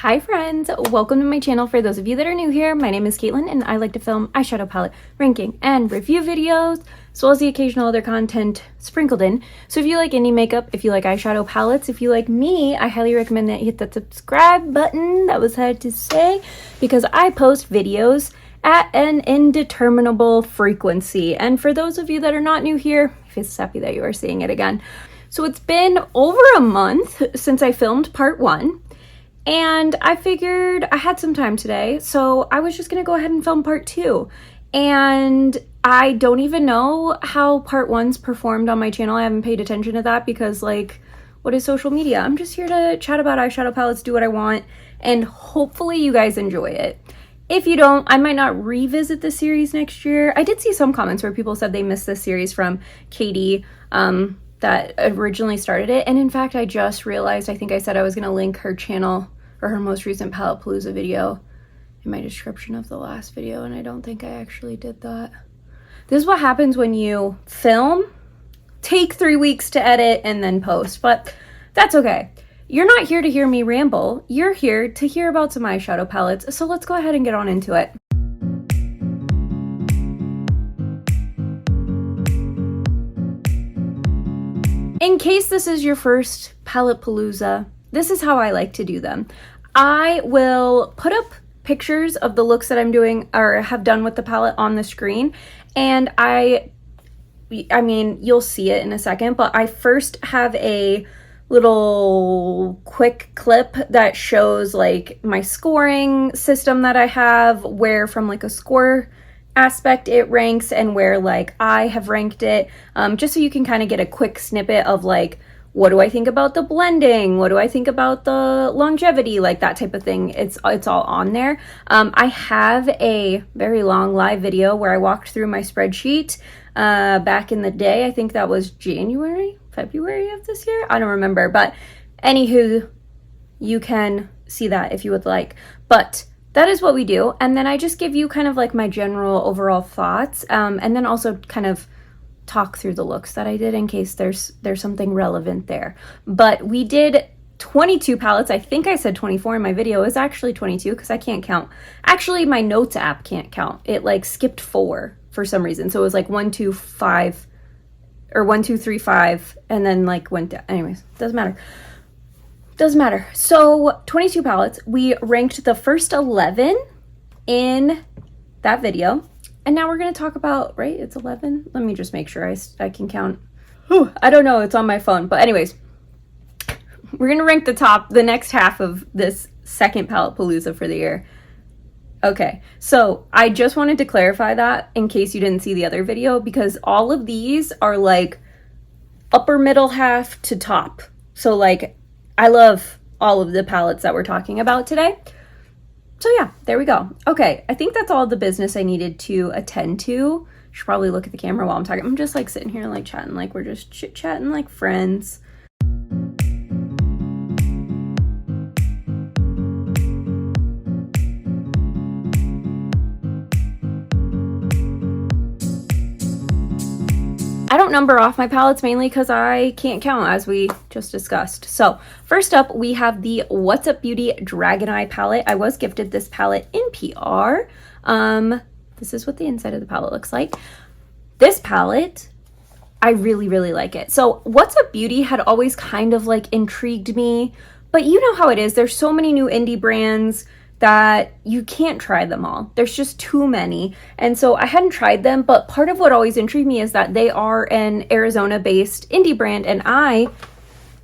Hi friends, welcome to my channel. For those of you that are new here, my name is Katelyn and I like to film eyeshadow palette ranking and review videos, as well as the occasional other content sprinkled in. So if you like indie makeup, if you like eyeshadow palettes, if you like me, I highly recommend that you hit that subscribe button. That was hard to say because I post videos at an indeterminable frequency. And for those of you that are not new here, I feel happy that you are seeing it again. So it's been over a month since I filmed part 1. And I figured I had some time today, so I was just gonna go ahead and film part 2. And I don't even know how part 1's performed on my channel. I haven't paid attention to that because, like, what is social media? I'm just here to chat about eyeshadow palettes, do what I want, and hopefully you guys enjoy it. If you don't, I might not revisit the series next year. I did see some comments where people said they missed this series from Katie, that originally started it. And in fact, I just realized, I think I said I was gonna link her channel or her most recent PALOOZA video in my description of the last video, and I don't think I actually did that. This is what happens when you film, take 3 weeks to edit, and then post, but that's okay. You're not here to hear me ramble, you're here to hear about some eyeshadow palettes, so let's go ahead and get on into it. In case this is your first PALOOZA, this is how I like to do them. I will put up pictures of the looks that I'm doing or have done with the palette on the screen, and I mean, you'll see it in a second, but I first have a little quick clip that shows like my scoring system that I have, where from like a score aspect it ranks and where like I have ranked it, just so you can kind of get a quick snippet of like, what do I think about the blending? What do I think about the longevity? Like that type of thing. It's all on there. I have a very long live video where I walked through my spreadsheet back in the day. I think that was February of this year. I don't remember, but anywho, you can see that if you would like. But that is what we do. And then I just give you kind of like my general overall thoughts, and then also kind of talk through the looks that I did in case there's something relevant there. But we did 22 palettes. I think I said 24 in my video. It's actually 22 because I can't count. Actually, my notes app can't count. It like skipped 4 for some reason. So it was like 1, 2, 5 or 1, 2, 3, 5 and then like went down. Anyways, doesn't matter. So 22 palettes. We ranked the first 11 in that video. And now we're going to talk about, right? It's 11. Let me just make sure I can count. Whew, I don't know. It's on my phone. But anyways, we're going to rank the next half of this second PALOOZA for the year. Okay, so I just wanted to clarify that in case you didn't see the other video, because all of these are like upper middle half to top. So like, I love all of the palettes that we're talking about today. So yeah, there we go. Okay, I think that's all the business I needed to attend to. Should probably look at the camera while I'm talking. I'm just like sitting here like chatting, like we're just chit-chatting like friends. I don't number off my palettes mainly because I can't count, as we just discussed. So first up, we have the What's Up Beauty Dragon Eye palette. I was gifted this palette in PR. This is what the inside of the palette looks like. This palette, I really, really like it. So What's Up Beauty had always kind of like intrigued me, but you know how it is. There's so many new indie brands that you can't try them all. There's just too many. And so I hadn't tried them, but part of what always intrigued me is that they are an Arizona-based indie brand, and I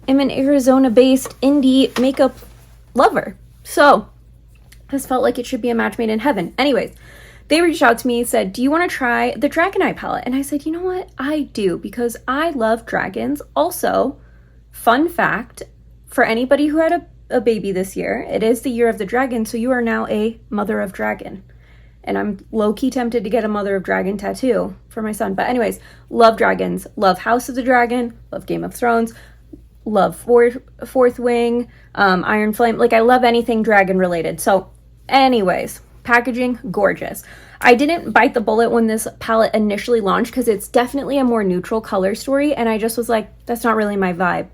am an Arizona-based indie makeup lover. So this felt like it should be a match made in heaven. Anyways, they reached out to me and said, do you want to try the Dragon Eye palette? And I said, you know what? I do, because I love dragons. Also, fun fact, for anybody who had a baby this year, it is the year of the dragon, so you are now a mother of dragon. And I'm low-key tempted to get a mother of dragon tattoo for my son. But anyways, love dragons, love House of the Dragon, love Game of Thrones, love Fourth Wing, Iron Flame. Like, I love anything dragon related. So anyways, packaging, gorgeous. I didn't bite the bullet when this palette initially launched because it's definitely a more neutral color story, and I just was like, that's not really my vibe.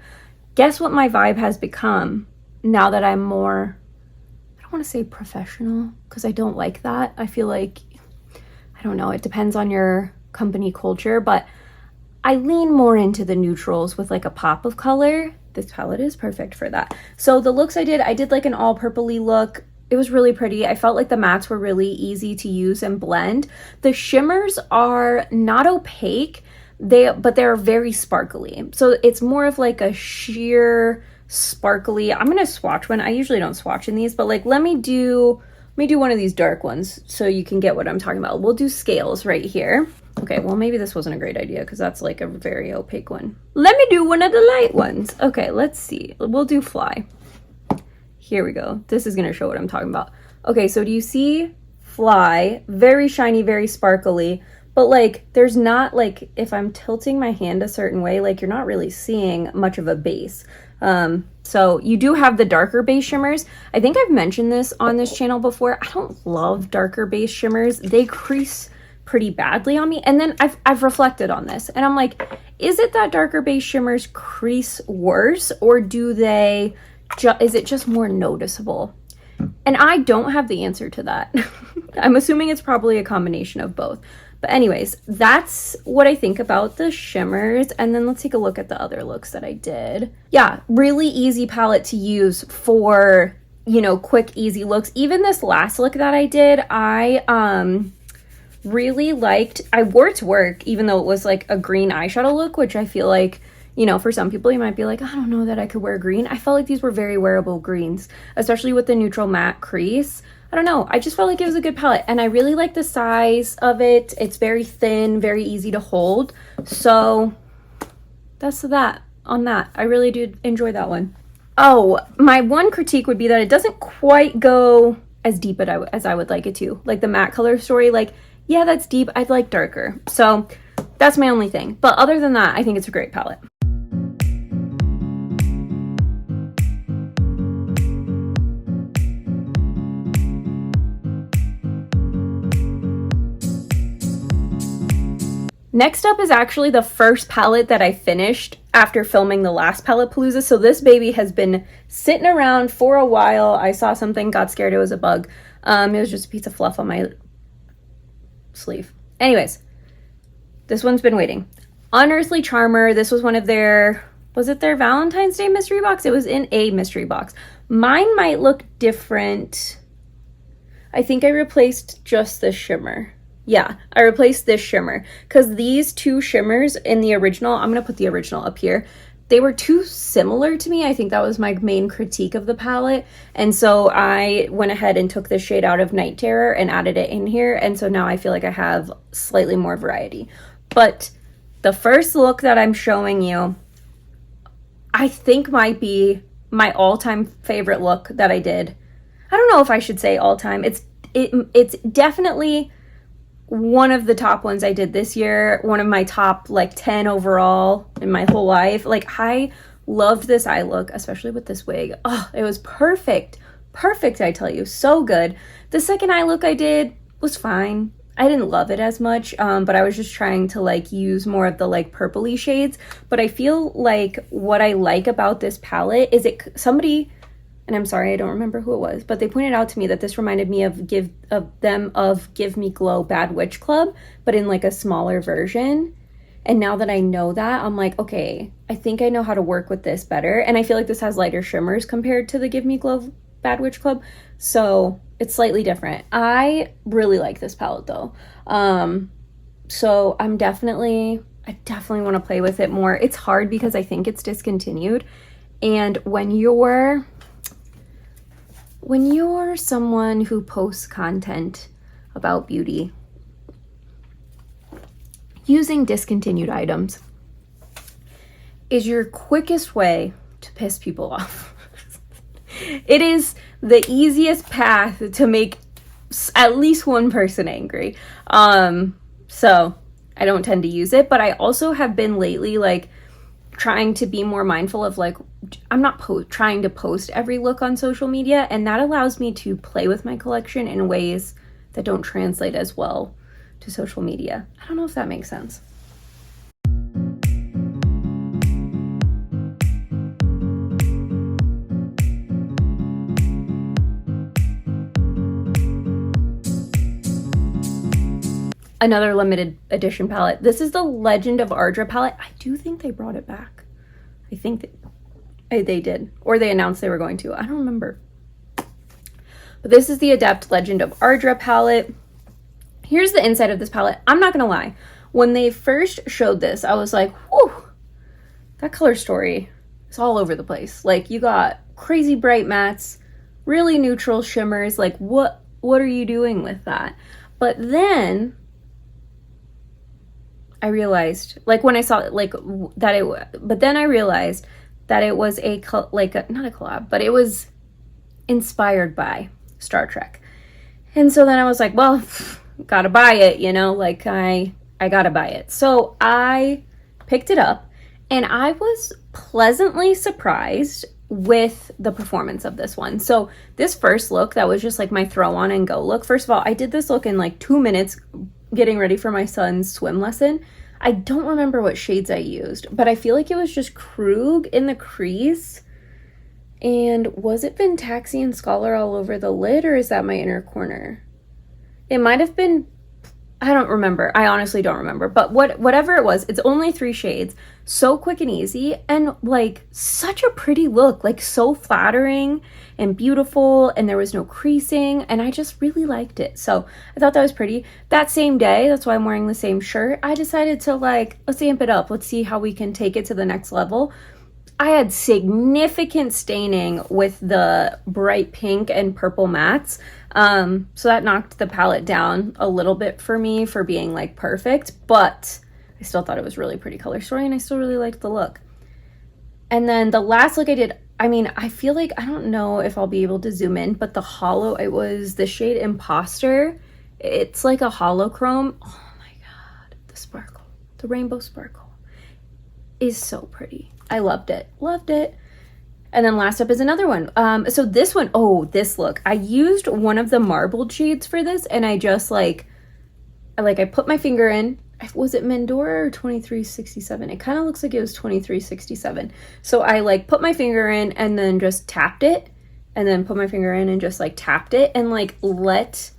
Guess what my vibe has become now that I'm more don't want to say professional because I don't like that. I feel like, I don't know, it depends on your company culture, but I lean more into the neutrals with like a pop of color. This palette is perfect for that. So the looks I did like an all purpley look. It was really pretty. I felt like the mattes were really easy to use and blend. The shimmers are not opaque, but they're very sparkly. So it's more of like a sheer sparkly. I'm gonna swatch one. I usually don't swatch in these, but like let me do one of these dark ones so you can get what I'm talking about. We'll do scales right here. Okay, well maybe this wasn't a great idea because that's like a very opaque one. Let me do one of the light ones. Okay, let's see. We'll do Fly. Here we go. This is gonna show what I'm talking about. Okay, so do you see Fly? Very shiny, very sparkly, but like there's not like, if I'm tilting my hand a certain way, like you're not really seeing much of a base. So you do have the darker base shimmers. I think I've mentioned this on this channel before. I don't love darker base shimmers. They crease pretty badly on me. And then I've reflected on this and I'm like, is it that darker base shimmers crease worse, or do they is it just more noticeable? And I don't have the answer to that. I'm assuming it's probably a combination of both. But anyways, that's what I think about the shimmers. And then let's take a look at the other looks that I did. Yeah, really easy palette to use for, you know, quick, easy looks. Even this last look that I did, I really liked. I wore it to work, even though it was like a green eyeshadow look, which I feel like, you know, for some people you might be like, I don't know that I could wear green. I felt like these were very wearable greens, especially with the neutral matte crease. I don't know, I just felt like it was a good palette, and I really like the size of it. It's very thin, very easy to hold. So that's that on that. I really did enjoy that one. Oh, my one critique would be that it doesn't quite go as deep as I would like it to. Like the matte color story, like, yeah, that's deep. I'd like darker. So that's my only thing. But other than that, I think it's a great palette. Next up is actually the first palette that I finished after filming the last PALOOZA. So this baby has been sitting around for a while. I saw something, got scared it was a bug. It was just a piece of fluff on my sleeve. Anyways, this one's been waiting. Unearthly Charmer. This was one of their, was it their Valentine's Day mystery box? It was in a mystery box. Mine might look different. I think I replaced just the shimmer. Yeah, I replaced this shimmer because these two shimmers in the original, I'm going to put the original up here, they were too similar to me. I think that was my main critique of the palette. And so I went ahead and took this shade out of Night Terror and added it in here. And so now I feel like I have slightly more variety. But the first look that I'm showing you, I think might be my all-time favorite look that I did. I don't know if I should say all-time. It's definitely one of the top ones I did this year, one of my top like 10 overall in my whole life. Like I loved this eye look, especially with this wig. Oh, it was perfect. Perfect, I tell you, so good. The second eye look I did was fine. I didn't love it as much, but I was just trying to like use more of the like purpley shades. But I feel like what I like about this palette is somebody, and I'm sorry, I don't remember who it was, but they pointed out to me that this reminded me of Give Me Glow Bad Witch Club, but in like a smaller version. And now that I know that, I'm like, okay, I think I know how to work with this better. And I feel like this has lighter shimmers compared to the Give Me Glow Bad Witch Club. So it's slightly different. I really like this palette though. So I definitely want to play with it more. It's hard because I think it's discontinued. And when you're someone who posts content about beauty, using discontinued items is your quickest way to piss people off. It is the easiest path to make at least one person angry. So I don't tend to use it, but I also have been lately like trying to be more mindful of like, I'm not trying to post every look on social media, and that allows me to play with my collection in ways that don't translate as well to social media. I don't know if that makes sense. another limited edition palette. This is the Legend of Ardra palette. I do think they brought it back. I think they did, or they announced they were going to. I don't remember. But this is the Adept Legend of Ardra palette. Here's the inside of this palette. I'm not gonna lie. When they first showed this, I was like, whew, that color story is all over the place. Like, you got crazy bright mattes, really neutral shimmers. Like, what are you doing with that? But then I realized, like, when I saw it, like, that it, but then I realized that it was not a collab, but it was inspired by Star Trek. And so then I was like, well, gotta buy it, you know, like, I gotta buy it. So I picked it up, and I was pleasantly surprised with the performance of this one. So this first look, that was just like my throw on and go look. First of all, I did this look in like 2 minutes getting ready for my son's swim lesson. I don't remember what shades I used, but I feel like it was just Krug in the crease. And was it Ventaxi and Scholar all over the lid, or is that my inner corner? It might have been, I don't remember. I honestly don't remember. But whatever it was, it's only 3 shades. So quick and easy, and like such a pretty look, like so flattering and beautiful, and there was no creasing, and I just really liked it. So I thought that was pretty. That same day, that's why I'm wearing the same shirt, I decided to like, let's amp it up. Let's see how we can take it to the next level. I had significant staining with the bright pink and purple mattes. So that knocked the palette down a little bit for me for being like perfect, but I still thought it was really pretty color story, and I still really liked the look. And then the last look I did, I mean, I feel like, I don't know if I'll be able to zoom in, but the hollow, it was the shade Imposter. It's like a holochrome. Oh my God, the sparkle, the rainbow sparkle is so pretty. I loved it. And then last up is another one. So this one, oh, this look. I used one of the marbled shades for this, and I just I put my finger in. Was it Mandora or 2367? It kind of looks like it was 2367. So I like put my finger in and then just tapped it, and then put my finger in and just like tapped it, and like let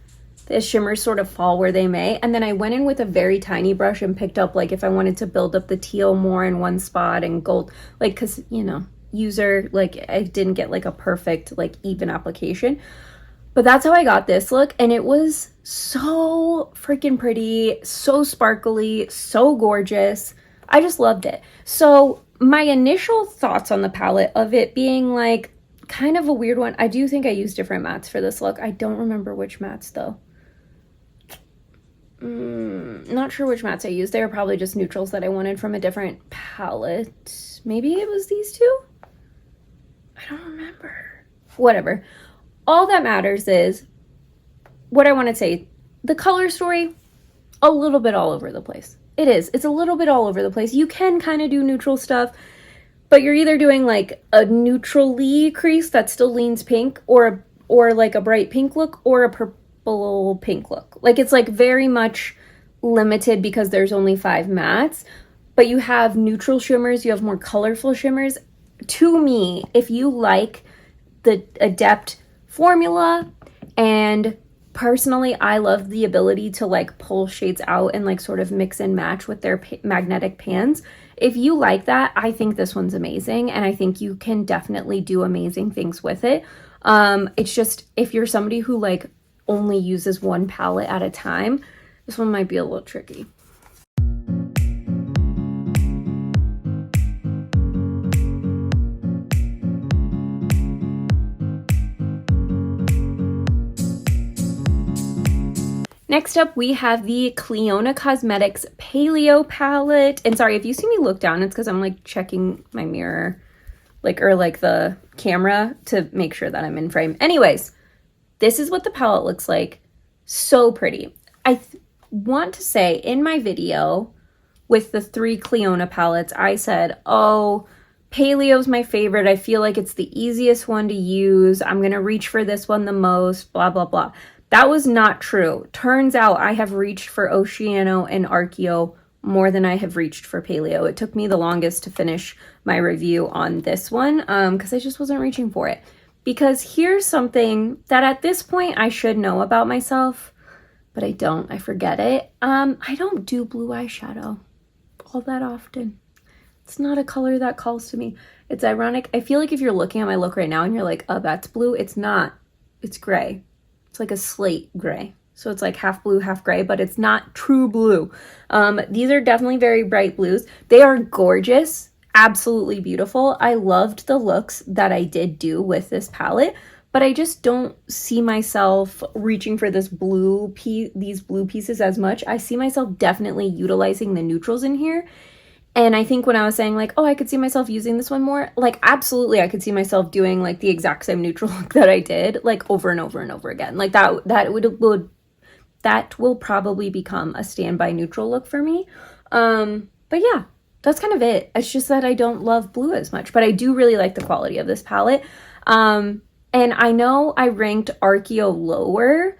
the shimmers sort of fall where they may. And then I went in with a very tiny brush and picked up, like, if I wanted to build up the teal more in one spot and gold, like, because, you know, like, I didn't get like a perfect like even application. But that's how I got this look, and it was so freaking pretty, so sparkly, so gorgeous. I just loved it. So my initial thoughts on the palette, of it being like kind of a weird one, I do think I used different mattes for this look. I don't remember which mattes though. Not sure which mattes I used. They were probably just neutrals that I wanted from a different palette. Maybe it was these two? I don't remember. Whatever. All that matters is, what I want to say, the color story, a little bit all over the place. It is. It's a little bit all over the place. You can kind of do neutral stuff, but you're either doing like a neutrally crease that still leans pink, or like a bright pink look, or a purple pink look. Like, it's like very much limited because there's only 5 mattes, but you have neutral shimmers, you have more colorful shimmers. To me, if you like the Adept formula, and personally I love the ability to like pull shades out and like sort of mix and match with their magnetic pans, if you like that, I think this one's amazing, and I think you can definitely do amazing things with it. It's just, if you're somebody who like only uses one palette at a time, this one might be a little tricky. Next up, we have the Unearthly Cosmetics Paleo palette. And sorry, if you see me look down, it's because I'm like checking my mirror, like, or like the camera, to make sure that I'm in frame. Anyways, this is what the palette looks like. So pretty. I want to say, in my video with the 3 Cliona palettes, I said, oh, Paleo's my favorite. I feel like it's the easiest one to use. I'm going to reach for this one the most, blah, blah, blah. That was not true. Turns out I have reached for Oceano and Archeo more than I have reached for Paleo. It took me the longest to finish my review on this one because I just wasn't reaching for it. Because here's something that at this point I should know about myself. but I don't. I forget it. I don't do blue eyeshadow all that often. It's not a color that calls to me. It's ironic. I feel like if you're looking at my look right now and you're like, oh, that's blue. It's not. It's gray. It's like a slate gray. So it's like half blue, half gray, but it's not true blue. These are definitely very bright blues. They are gorgeous, absolutely beautiful. I loved the looks that I did do with this palette, but I just don't see myself reaching for this these blue pieces as much. I see myself definitely utilizing the neutrals in here. And I think when I was saying like, oh, I could see myself using this one more, like absolutely I could see myself doing like the exact same neutral look that I did like over and over and over again. Like that will probably become a standby neutral look for me. But yeah, that's kind of it. It's just that I don't love blue as much, but I do really like the quality of this palette. And I know I ranked Archeo lower,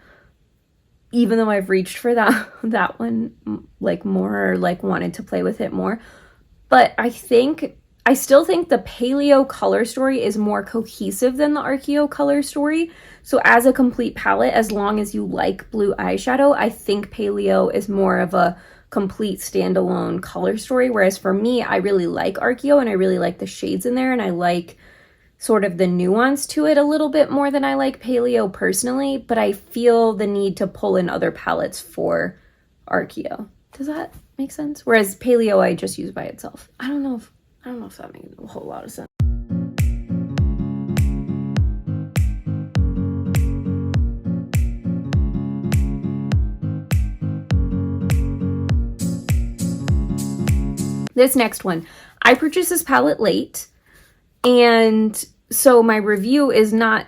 even though I've reached for that one like more, or like wanted to play with it more. But I still think the Paleo color story is more cohesive than the Archeo color story. So as a complete palette, as long as you like blue eyeshadow, I think Paleo is more of a complete standalone color story. Whereas for me, I really like Archeo and I really like the shades in there, and I like sort of the nuance to it a little bit more than I like Paleo personally, but I feel the need to pull in other palettes for Archeo. Does that make sense? Whereas Paleo I just use by itself. I don't know if that makes a whole lot of sense. This next one, I purchased this palette late, and so my review is not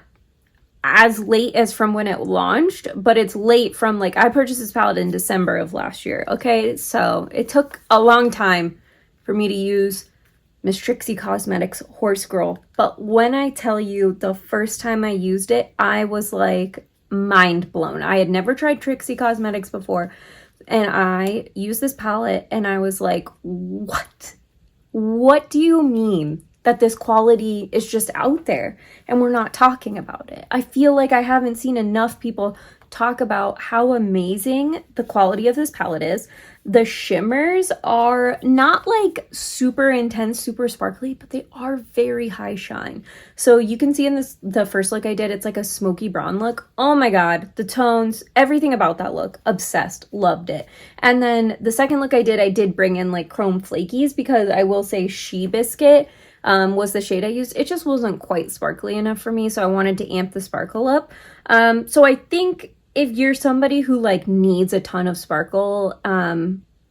as late as from when it launched, but it's late from like, I purchased this palette in December of last year, okay? So it took a long time for me to use Miss Trixie Cosmetics Horse Girl, but when I tell you the first time I used it, I was like mind blown. I had never tried Trixie Cosmetics before, and I used this palette and I was like, what? What do you mean that this quality is just out there and we're not talking about it? I feel like I haven't seen enough people talk about how amazing the quality of this palette is. The shimmers are not like super intense, super sparkly, but they are very high shine. So you can see in the first look I did, it's like a smoky brown look. Oh my God, the tones, everything about that look, obsessed, loved it. And then the second look I did bring in like chrome flakies, because I will say She Biscuit was the shade I used. It just wasn't quite sparkly enough for me, so I wanted to amp the sparkle up. So I think if you're somebody who like needs a ton of sparkle,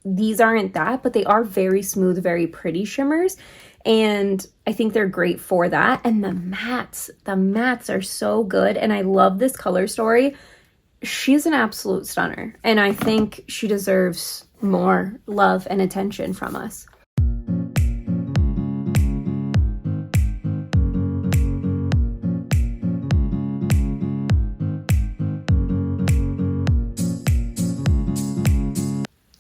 these aren't that, but they are very smooth, very pretty shimmers. And I think they're great for that. And the mattes are so good. And I love this color story. She's an absolute stunner. And I think she deserves more love and attention from us.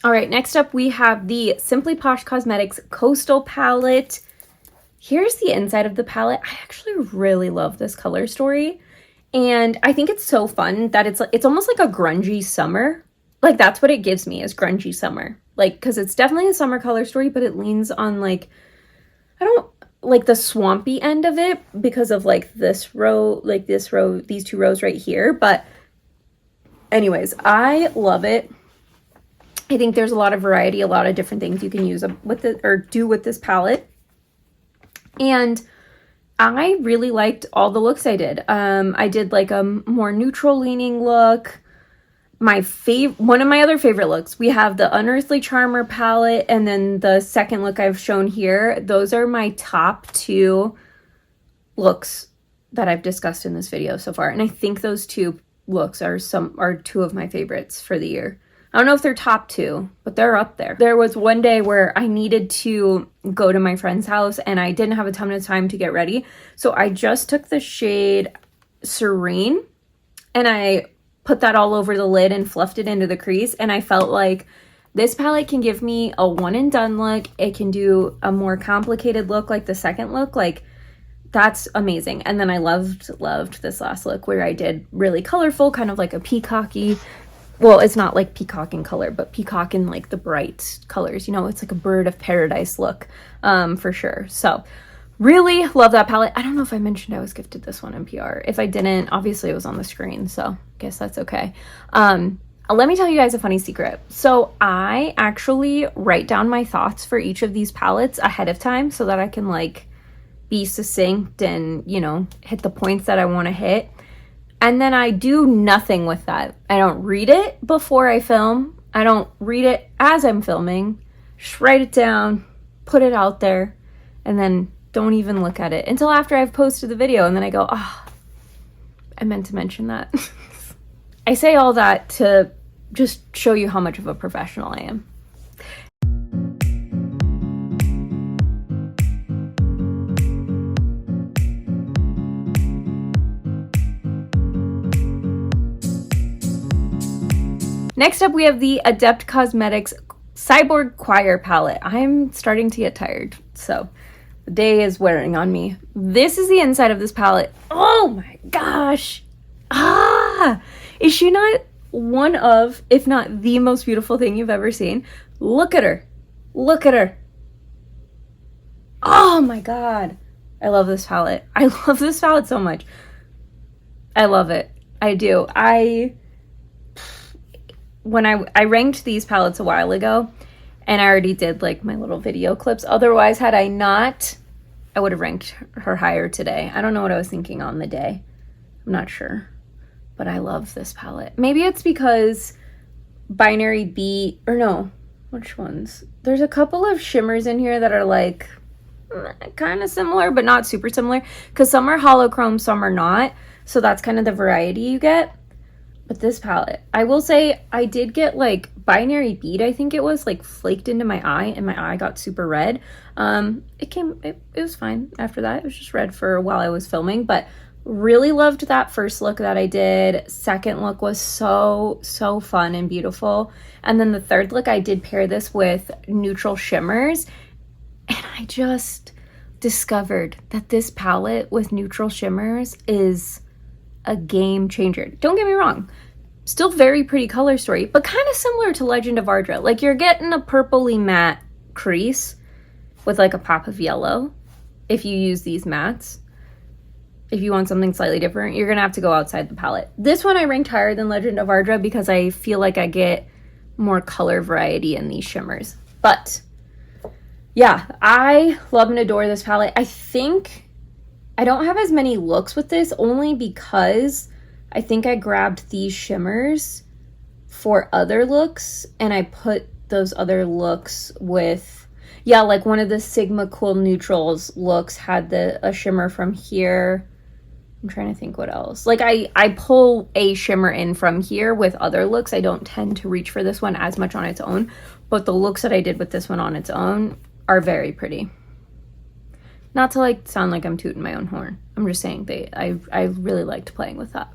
All right, next up we have the Simply Posh Cosmetics Coastal Palette. Here's the inside of the palette. I actually really love this color story. And I think it's so fun that it's almost like a grungy summer. Like that's what it gives me, is grungy summer. Like, because it's definitely a summer color story, but it leans on like, I don't like the swampy end of it because of like this row, these two rows right here. But anyways, I love it. I think there's a lot of variety, a lot of different things you can use with it or do with this palette. And I really liked all the looks I did. I did like a more neutral leaning look. One of my other favorite looks, we have the Unearthly Charmer palette, and then the second look I've shown here. Those are my top two looks that I've discussed in this video so far. And I think those two looks are two of my favorites for the year. I don't know if they're top two, but they're up there. There was one day where I needed to go to my friend's house and I didn't have a ton of time to get ready. So I just took the shade Serene and I put that all over the lid and fluffed it into the crease. And I felt like this palette can give me a one and done look. It can do a more complicated look like the second look. Like, that's amazing. And then I loved this last look where I did really colorful, kind of like a peacocky well, it's not like peacock in color, but peacock in like the bright colors, you know, it's like a bird of paradise look, for sure. So really love that palette. I don't know if I mentioned I was gifted this one in PR. If I didn't, obviously it was on the screen, so I guess that's okay. Let me tell you guys a funny secret. So I actually write down my thoughts for each of these palettes ahead of time so that I can like be succinct and, you know, hit the points that I want to hit. And then I do nothing with that. I don't read it before I film. I don't read it as I'm filming. Just write it down, put it out there, and then don't even look at it until after I've posted the video. And then I go, oh, I meant to mention that. I say all that to just show you how much of a professional I am. Next up, we have the Adept Cosmetics Cyborg Choir palette. I'm starting to get tired, so the day is wearing on me. This is the inside of this palette. Oh my gosh. Is she not one of, if not the most beautiful thing you've ever seen? Look at her. Look at her. Oh my God. I love this palette. I love this palette so much. I love it. I do. When I ranked these palettes a while ago, and I already did like my little video clips. Otherwise, had I not, I would have ranked her higher today. I don't know what I was thinking on the day. I'm not sure, but I love this palette. Maybe it's because Binary Beat, or no, which ones? There's a couple of shimmers in here that are like kind of similar, but not super similar, because some are holochrome, some are not. So that's kind of the variety you get. But this palette, I will say I did get like Binary Bead, I think it was, like flaked into my eye, and my eye got super red. It was fine after that. It was just red for while I was filming, but really loved that first look that I did. Second look was so fun and beautiful. And then the third look, I did pair this with neutral shimmers, and I just discovered that this palette with neutral shimmers is a game changer. Don't get me wrong, still very pretty color story, but kind of similar to Legend of Ardra. Like, you're getting a purpley matte crease with like a pop of yellow if you use these mattes. If you want something slightly different, you're gonna have to go outside the palette. This one I ranked higher than Legend of Ardra because I feel like I get more color variety in these shimmers. But yeah, I love and adore this palette. I think I don't have as many looks with this, only because I think I grabbed these shimmers for other looks, and I put those other looks with, yeah, like one of the Sigma Cool Neutrals looks had a shimmer from here. I'm trying to think what else. Like, I pull a shimmer in from here with other looks. I don't tend to reach for this one as much on its own, but the looks that I did with this one on its own are very pretty. Not to like sound like I'm tooting my own horn. I'm just saying I really liked playing with that.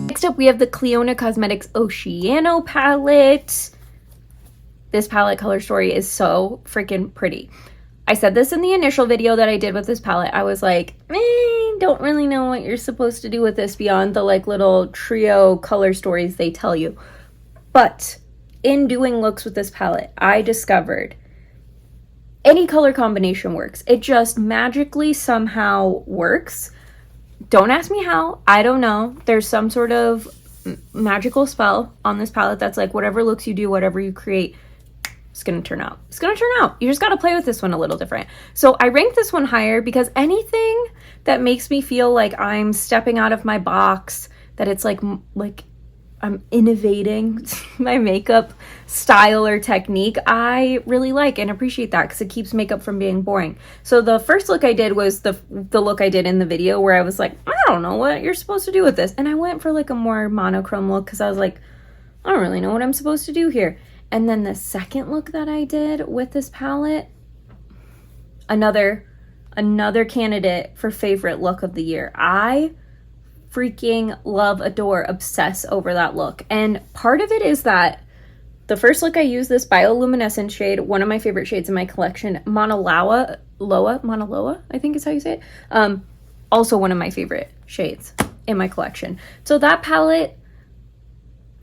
Next up, we have the Cleona Cosmetics Oceano palette. This palette color story is so freaking pretty. I said this in the initial video that I did with this palette. I was like, don't really know what you're supposed to do with this beyond the like little trio color stories they tell you. But in doing looks with this palette, I discovered any color combination works. It just magically somehow works. Don't ask me how. I don't know. There's some sort of magical spell on this palette that's like, whatever looks you do, whatever you create, it's gonna turn out. It's gonna turn out. You just gotta play with this one a little different. So I ranked this one higher because anything that makes me feel like I'm stepping out of my box, that it's like I'm innovating my makeup style or technique, I really like and appreciate that because it keeps makeup from being boring. So the first look I did was the look I did in the video where I was like, I don't know what you're supposed to do with this. And I went for like a more monochrome look because I was like, I don't really know what I'm supposed to do here. And then the second look that I did with this palette, another candidate for favorite look of the year. I freaking love, adore, obsess over that look. And part of it is that the first look I used this bioluminescent shade, one of my favorite shades in my collection, Mauna Loa, I think is how you say it. Also one of my favorite shades in my collection. So that palette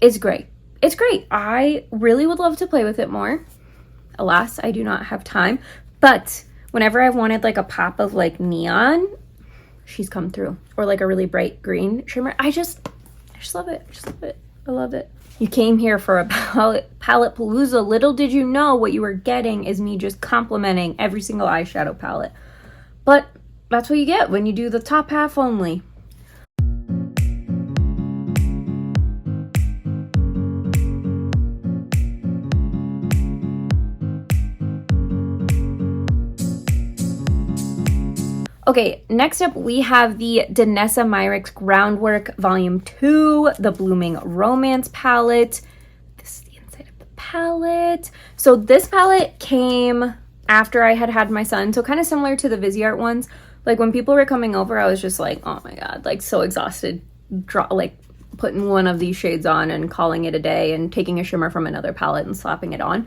is great. It's great. I really would love to play with it more. Alas, I do not have time. But whenever I've wanted like a pop of like neon, she's come through. Or like a really bright green shimmer. I just love it. I just love it. I love it. You came here for a palette palooza. Little did you know what you were getting is me just complimenting every single eyeshadow palette. But that's what you get when you do the top half only. Okay, next up we have the Danessa Myricks Groundwork Volume 2, the Blooming Romance palette. This is the inside of the palette. So this palette came after I had my son, so kind of similar to the Viseart ones. Like when people were coming over, I was just like, oh my god, like so exhausted, like putting one of these shades on and calling it a day and taking a shimmer from another palette and slapping it on.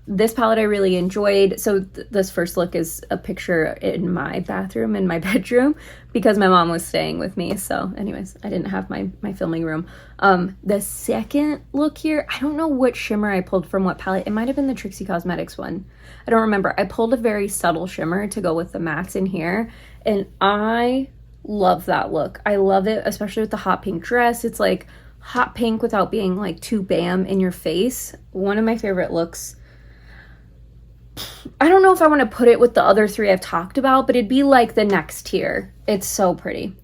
This palette I really enjoyed. So this first look is a picture in my bathroom, in my bedroom, because my mom was staying with me. So anyways, I didn't have my filming room. The second look here, I don't know what shimmer I pulled from what palette. It might have been the Trixie Cosmetics one. I don't remember. I pulled a very subtle shimmer to go with the mattes in here, and I love that look. I love it, especially with the hot pink dress. It's like hot pink without being like too bam in your face. One of my favorite looks. I don't know if I want to put it with the other three I've talked about, but it'd be like the next tier. It's so pretty.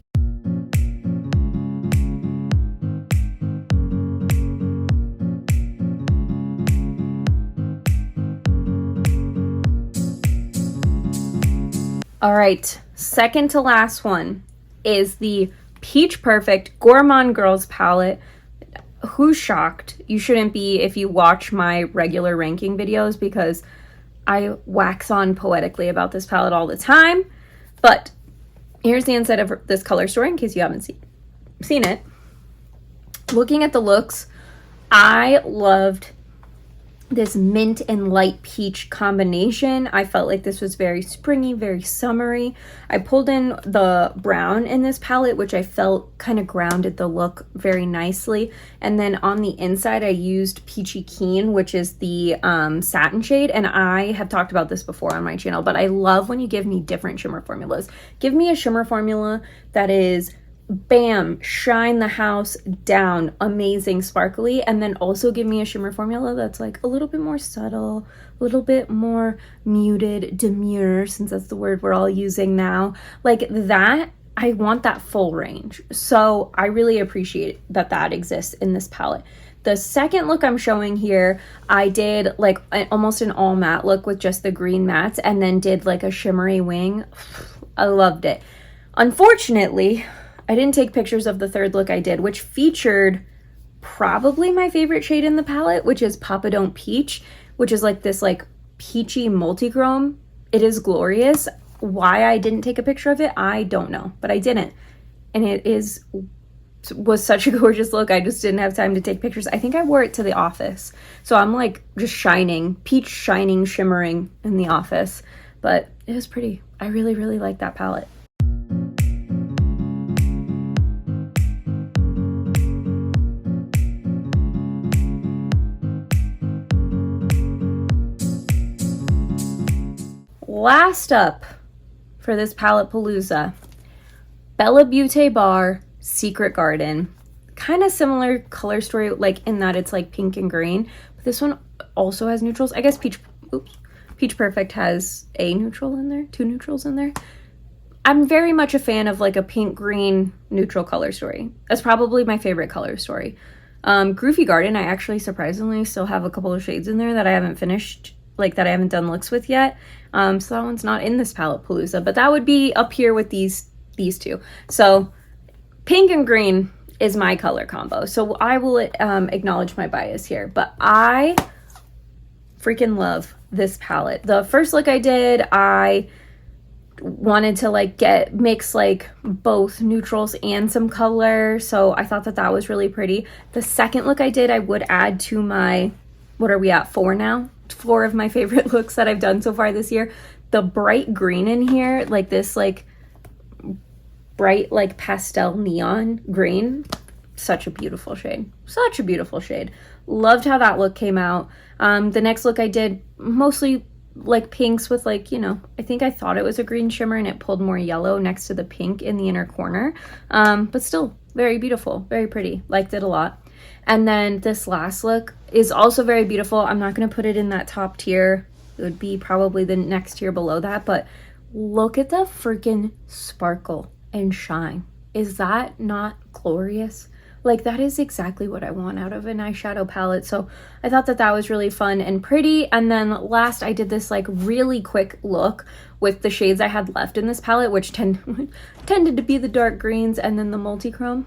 All right, second to last one is the Peach Perfect Gourmand Girls palette. Who's shocked? You shouldn't be if you watch my regular ranking videos, because I wax on poetically about this palette all the time. But here's the inside of this color story in case you haven't seen it. Looking at the looks, I loved this mint and light peach combination. I felt like this was very springy, very summery. I pulled in the brown in this palette, which I felt kind of grounded the look very nicely. And then on the inside, I used Peachy Keen, which is the satin shade. And I have talked about this before on my channel, but I love when you give me different shimmer formulas. Give me a shimmer formula that is bam, shine the house down, amazing, sparkly, and then also give me a shimmer formula that's like a little bit more subtle, a little bit more muted, demure, since that's the word we're all using now. Like that, I want that full range. So I really appreciate that that exists in this palette. The second look I'm showing here, I did like almost an all matte look with just the green mattes and then did like a shimmery wing. I loved it. Unfortunately, I didn't take pictures of the third look I did, which featured probably my favorite shade in the palette, which is Papa Don't Peach, which is like this like peachy multi-chrome. It is glorious. Why I didn't take a picture of it, I don't know, but I didn't. And it was such a gorgeous look. I just didn't have time to take pictures. I think I wore it to the office. So I'm like just shining, peach shining, shimmering in the office. But it was pretty. I really, really like that palette. Last up for this palette palooza, BellaBeauteBar Secret Garden. Kind of similar color story, like in that it's like pink and green, but this one also has neutrals. I guess Peach Perfect has a neutral in there, 2 neutrals in there. I'm very much a fan of like a pink green neutral color story. That's probably my favorite color story. Groovy Garden, I actually surprisingly still have a couple of shades in there that I haven't finished, like that I haven't done looks with yet. So that one's not in this palette palooza, but that would be up here with these two. So pink and green is my color combo. So I will acknowledge my bias here, but I freaking love this palette. The first look I did, I wanted to like mix like both neutrals and some color, so I thought that that was really pretty. The second look I did, I would add to my, what are we at, 4 now? 4 of my favorite looks that I've done so far this year. The bright green in here, like this like bright like pastel neon green, such a beautiful shade, such a beautiful shade. Loved how that look came out. The next look I did, mostly like pinks with like, you know, I think I thought it was a green shimmer and it pulled more yellow next to the pink in the inner corner, but still very beautiful, very pretty. Liked it a lot. And then this last look is also very beautiful. I'm not going to put it in that top tier. It would be probably the next tier below that, but look at the freaking sparkle and shine. Is that not glorious? Like, that is exactly what I want out of an eyeshadow palette. So I thought that that was really fun and pretty. And then last, I did this like really quick look with the shades I had left in this palette, which tended to be the dark greens and then the multi-chrome.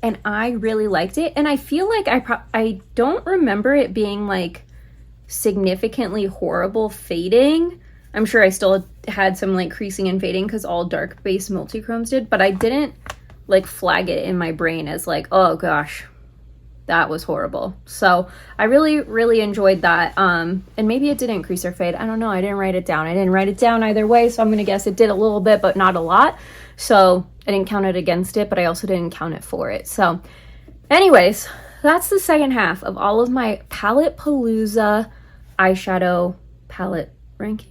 And I really liked it. And I feel like I don't remember it being like significantly horrible fading. I'm sure I still had some like creasing and fading because all dark base multi-chromes did, but I didn't like flag it in my brain as like, oh gosh, that was horrible. So I really enjoyed that. And maybe it didn't crease or fade. I don't know. I didn't write it down. I didn't write it down either way. So I'm going to guess it did a little bit, but not a lot. So I didn't count it against it, but I also didn't count it for it. So anyways, that's the second half of all of my PALOOZA eyeshadow palette ranking.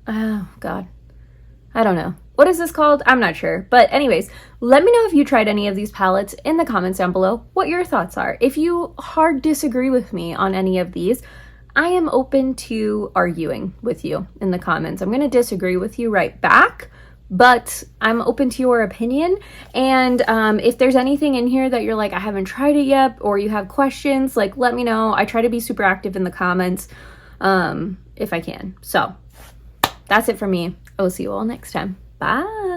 Oh God, I don't know. What is this called? I'm not sure. But anyways, let me know if you tried any of these palettes in the comments down below, what your thoughts are. If you hard disagree with me on any of these, I am open to arguing with you in the comments. I'm going to disagree with you right back, but I'm open to your opinion. And if there's anything in here that you're like, I haven't tried it yet, or you have questions, like let me know. I try to be super active in the comments if I can. So that's it for me. I will see you all next time. Bye.